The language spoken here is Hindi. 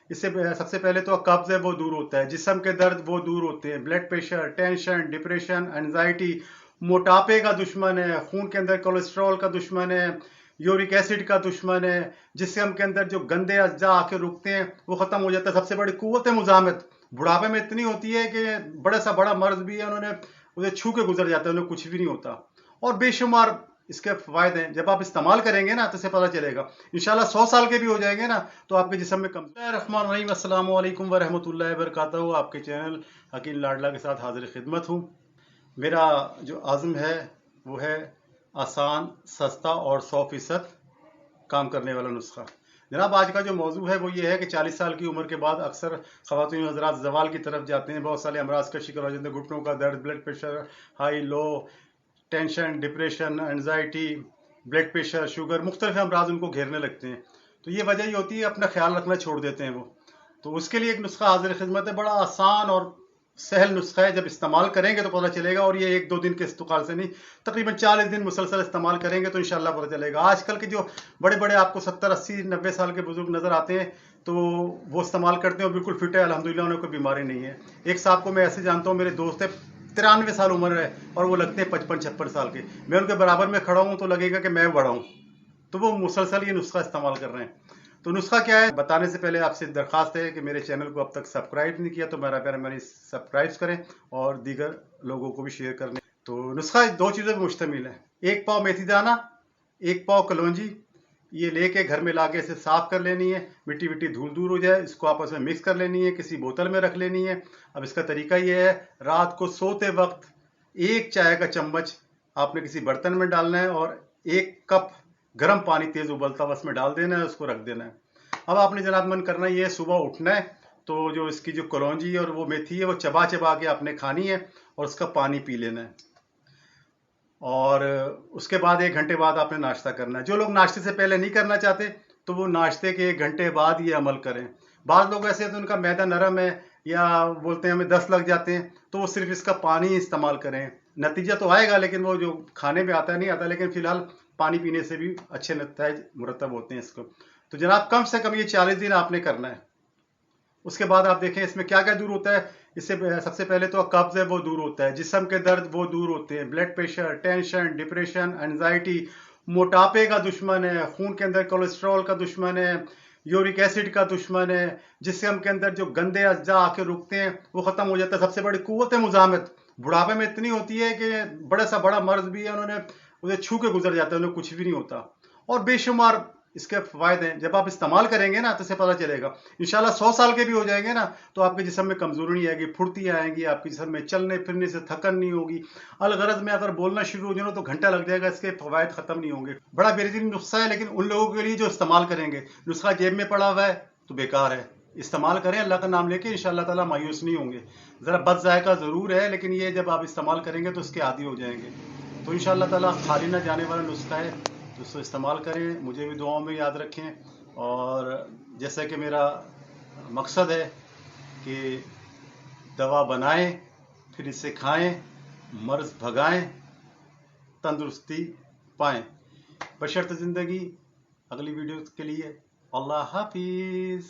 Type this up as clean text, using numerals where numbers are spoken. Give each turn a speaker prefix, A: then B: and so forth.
A: इससे सबसे पहले तो कब्ज है वो दूर होता है, जिस्म के दर्द वो दूर होते हैं, blood pressure, tension, depression, anxiety, मोटापे का दुश्मन है, खून के अंदर कोलेस्ट्रॉल का दुश्मन है, यूरिक एसिड का दुश्मन है, जिस्म के अंदर जो गंदे अज्जा आके रुकते हैं वो खत्म हो जाता है। सबसे बड़ी कुव्वत मुजामत बुढ़ापे में इतनी होती है कि बड़ा सा बड़ा मर्ज भी है, उन्होंने उसे छू के गुजर जाता है, उन्हें कुछ भी नहीं होता। और बेशुमार इसके फायदे हैं, जब आप इस्तेमाल करेंगे ना तो इसे पता चलेगा। इंशाल्लाह 100 साल के भी हो जाएंगे ना तो आपके जिस्म में कम। रहमान रहीम, अस्सलाम वालेकुम व रहमतुल्लाहि व बरकातहू। आपके चैनल हकीम लाडला के साथ हाजिर खिदमत हूँ। मेरा जो आज़म है वो है आसान, सस्ता और 100% काम करने वाला नुस्खा। जनाब, आज का जो मौजू है वो ये है कि 40 साल की उम्र के बाद अक्सर ख़वातीन हज़रात ज़वाल की तरफ जाते हैं, बहुत सारे अमराज का शिकार हो जाते हैं, घुटनों का दर्द, blood pressure high low, tension, depression, anxiety, blood pressure, sugar, मुख्तलिफ अमराज उनको घेरने लगते हैं। तो ये वजह ये होती है अपना ख्याल रखना छोड़ देते हैं वो। तो उसके लिए एक नुस्खा हाजिर खिदमत है, बड़ा आसान और सहल नुस्खा है। जब इस्तेमाल करेंगे तो पता चलेगा, और ये 1-2 दिन के इस्तेमाल से नहीं, तकरीबन 40 दिन मुसलसल इस्तेमाल करेंगे तो इंशाल्लाह पता चलेगा। आजकल के जो बड़े बड़े आपको 70, 80, 90 साल के बुजुर्ग नजर आते हैं तो वो इस्तेमाल करते हैं और बिल्कुल फिट है, अल्हम्दुलिल्लाह, उन्हें कोई बीमारी नहीं है। एक साहब को मैं ऐसे जानता हूँ, मेरे दोस्त है, 93 साल उम्र है और वो लगते हैं 55-56 साल के। मैं उनके बराबर में खड़ा हूँ तो लगेगा कि मैं बड़ा हूँ। तो वो मुसलसल ये नुस्खा इस्तेमाल कर रहे हैं। तो नुस्खा क्या है बताने से पहले आपसे दरखास्त है कि मेरे चैनल को अब तक सब्सक्राइब नहीं किया तो मेरा प्यारा मेरी सब्सक्राइब करें और दीगर लोगों को भी शेयर करने। तो नुस्खा 2 चीज़ों पर मुश्तमिल है। 1 पाव मेथी दाना, 1 पाव कलौंजी, ये लेके घर में लाके इसे साफ कर लेनी है, मिट्टी विट्टी धूल दूर हो जाए, इसको आपस में मिक्स कर लेनी है, किसी बोतल में रख लेनी है। अब इसका तरीका ये है, रात को सोते वक्त 1 चाय का चम्मच आपने किसी बर्तन में डालना है और 1 कप गर्म पानी तेज उबलता हुआ उसमें डाल देना है, उसको रख देना है। अब आपने जनाब मन करना ये है, सुबह उठना है तो जो इसकी जो कलौंजी और वो मेथी है वो चबा चबा के आपने खानी है और उसका पानी पी लेना है। और उसके बाद 1 घंटे बाद आपने नाश्ता करना है। जो लोग नाश्ते से पहले नहीं करना चाहते तो वो नाश्ते के 1 घंटे बाद ये अमल करें। बाद लोग ऐसे तो उनका मैदा नरम है या बोलते हैं हमें दस्त लग जाते हैं तो वो सिर्फ इसका पानी इस्तेमाल करें। नतीजा तो आएगा लेकिन वो जो खाने में आता है नहीं आता, लेकिन फिलहाल पानी पीने से भी अच्छे नतीजे मुरतब होते हैं इसको। तो जनाब, कम से कम ये 40 दिन आपने करना है। उसके बाद आप देखें इसमें क्या क्या दूर होता है। इससे सबसे पहले तो कब्ज है वो दूर होता है, जिस्म के दर्द वो दूर होते हैं, blood pressure, tension, depression, anxiety, मोटापे का दुश्मन है, खून के अंदर कोलेस्ट्रॉल का दुश्मन है, यूरिक एसिड का दुश्मन है, जिस्म के अंदर जो गंदे अज्जा आके रुकते हैं वो खत्म हो जाता है। सबसे बड़ी कुव्वत मुजामत बुढ़ापे में इतनी होती है कि बड़ा सा बड़ा मर्ज भी है, उन्होंने उसे छू के गुजर जाता है, उन्हें कुछ भी नहीं होता। और बेशुमार इसके फायदे हैं, जब आप इस्तेमाल करेंगे ना तो इसे पता चलेगा। इंशाल्लाह 100 साल के भी हो जाएंगे ना तो आपके जिस्म में कमजोरी नहीं आएगी, फुर्ती आएगी, आपके जिस्म में चलने फिरने से थकन नहीं होगी। अलगरज में अगर बोलना शुरू हो जाए तो घंटा लग जाएगा, इसके फवायद खत्म नहीं होंगे। बड़ा बेहतरीन नुस्खा है, लेकिन उन लोगों के लिए जो इस्तेमाल करेंगे। नुस्खा जेब में पड़ा हुआ है तो बेकार है। इस्तेमाल करें अल्लाह का नाम लेके, इंशाल्लाह ताला मायूस नहीं होंगे। ज़रा बद जायका ज़रूर है, लेकिन ये जब आप इस्तेमाल करेंगे तो उसके आदी हो जाएंगे। तो इंशाल्लाह ताला खाली ना जाने वाला नुस्खा है, तो उसको इस्तेमाल करें, मुझे भी दुआओं में याद रखें। और जैसा कि मेरा मकसद है कि दवा बनाएं, फिर इसे खाएं, मर्ज भगाएं, तंदुरुस्ती पाएं। बशर्त ज़िंदगी। अगली वीडियो के लिए अल्लाह हाफिज़।